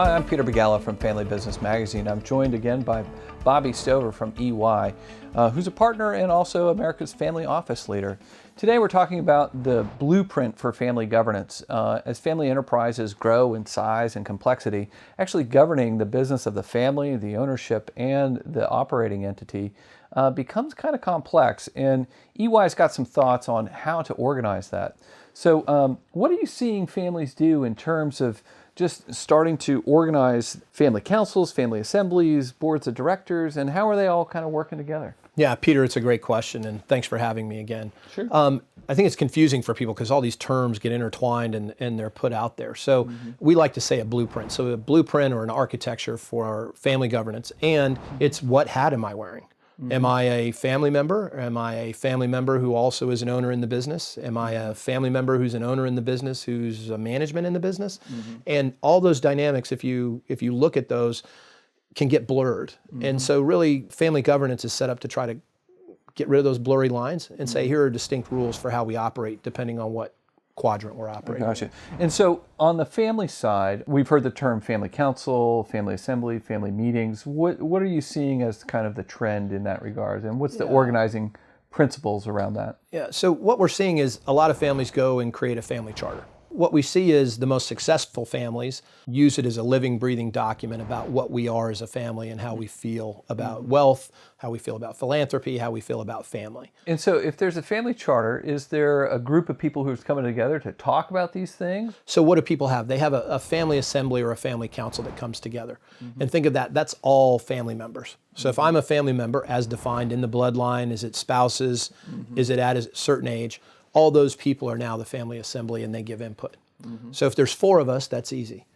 Hi, I'm Peter Begalla from Family Business Magazine. I'm joined again by Bobby Stover from EY, who's a partner and also America's Family Office Leader. Today we're talking about the blueprint for family governance. As family enterprises grow in size and complexity, actually governing the business of the family, the ownership, and the operating entity becomes kind of complex. And EY's got some thoughts on how to organize that. So what are you seeing families do in terms of just starting to organize family councils, family assemblies, boards of directors, and how are they all kind of working together? Yeah, Peter, it's a great question, and thanks for having me again. Sure. I think it's confusing for people because all these terms get intertwined and they're put out there. So we like to say a blueprint. So a blueprint or an architecture for family governance, and it's what hat am I wearing? Am I a family member? Am I a family member who also is an owner in the business? Am I a family member who's an owner in the business, who's a management in the business? And all those dynamics, if you look at those, can get blurred. And so really family governance is set up to try to get rid of those blurry lines and say, here are distinct rules for how we operate depending on what quadrant we're operating. Gotcha. And so on the family side, we've heard the term family council, family assembly, family meetings. What are you seeing as kind of the trend in that regard? And what's the organizing principles around that? Yeah, so what we're seeing is a lot of families go and create a family charter. What we see is the most successful families use it as a living, breathing document about what we are as a family and how we feel about wealth, how we feel about philanthropy, how we feel about family. And so if there's a family charter, is there a group of people who's coming together to talk about these things? So what do people have? They have a family assembly or a family council that comes together. And think of that, that's all family members. So if I'm a family member as defined in the bloodline, is it spouses, is it at a certain age? All those people are now the family assembly and they give input. So if there's 4 of us, that's easy.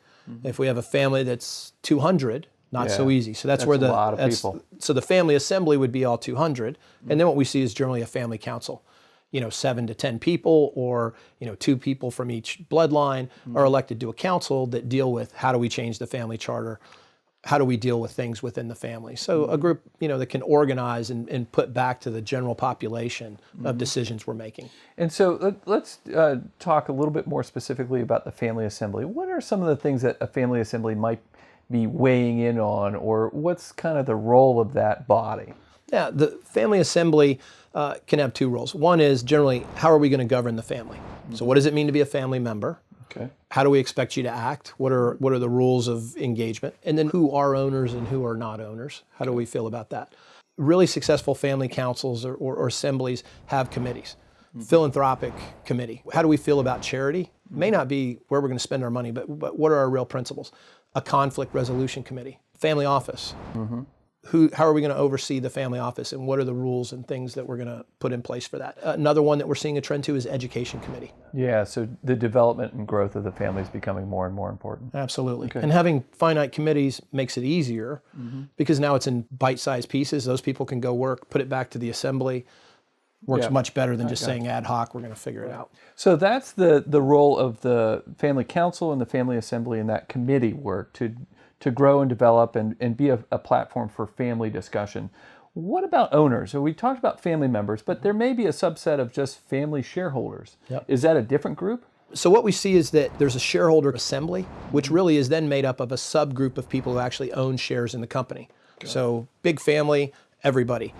If we have a family that's 200, not so easy. So that's where a lot of people. So the family assembly would be all 200. And then what we see is generally a family council. 7 to 10 people or 2 people from each bloodline are elected to a council that deal with how do we change the family charter? How do we deal with things within the family? So a group, that can organize and put back to the general population of decisions we're making. And so let's talk a little bit more specifically about the family assembly. What are some of the things that a family assembly might be weighing in on, or what's kind of the role of that body? Yeah, the family assembly can have 2 roles. One is generally, how are we going to govern the family? So what does it mean to be a family member? Okay. How do we expect you to act? What are the rules of engagement? And then who are owners and who are not owners? How do we feel about that? Really successful family councils or assemblies have committees. Philanthropic committee. How do we feel about charity? May not be where we're going to spend our money, but what are our real principles? A conflict resolution committee. Family office. How are we going to oversee the family office and what are the rules and things that we're going to put in place for that? Another one that we're seeing a trend to is education committee. Yeah, so the development and growth of the family is becoming more and more important. Absolutely. Okay. And having finite committees makes it easier because now it's in bite-sized pieces. Those people can go work, put it back to the assembly. Works much better than just saying ad hoc, we're going to figure it out. So that's the role of the family council and the family assembly and that committee work to grow and develop and be a platform for family discussion. What about owners? So we talked about family members, but there may be a subset of just family shareholders. Yep. Is that a different group? So what we see is that there's a shareholder assembly, which really is then made up of a subgroup of people who actually own shares in the company. So big family, everybody.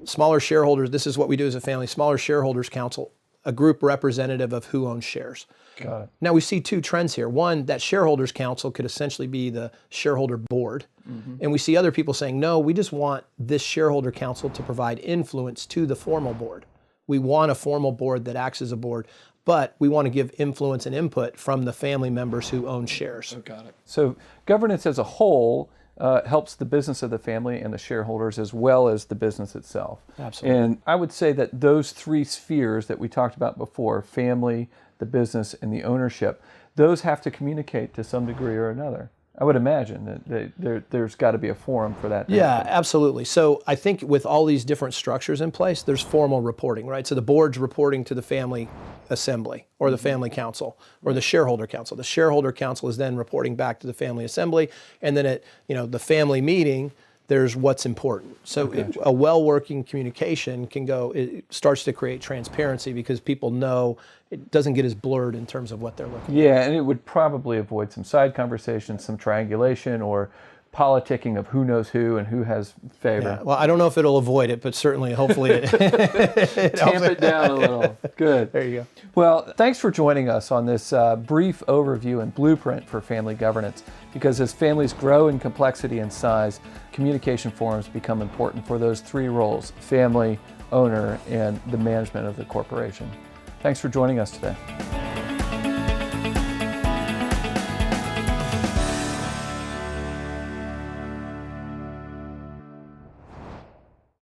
Smaller shareholders, this is what we do as a family, smaller shareholders council, a group representative of who owns shares. Got it. Now we see 2 trends here. One, that shareholders council could essentially be the shareholder board. And we see other people saying, no, we just want this shareholder council to provide influence to the formal board. We want a formal board that acts as a board, but we want to give influence and input from the family members who own shares. Got it. So governance as a whole helps the business of the family and the shareholders as well as the business itself. Absolutely. And I would say that those 3 spheres that we talked about before, family, the business, and the ownership, those have to communicate to some degree or another. I would imagine that there's got to be a forum for that. Yeah, absolutely. So I think with all these different structures in place, there's formal reporting, right? So the board's reporting to the family assembly or the family council or the shareholder council. The shareholder council is then reporting back to the family assembly, and then at the family meeting, there's what's important. So a well-working communication it starts to create transparency because people know it doesn't get as blurred in terms of what they're looking at. Yeah, and it would probably avoid some side conversations, some triangulation, or politicking of who knows who and who has favor. Yeah, well, I don't know if it'll avoid it, but certainly, hopefully, it Tamp it down a little. Good. There you go. Well, thanks for joining us on this brief overview and blueprint for family governance, because as families grow in complexity and size, communication forums become important for those three roles: family, owner, and the management of the corporation. Thanks for joining us today.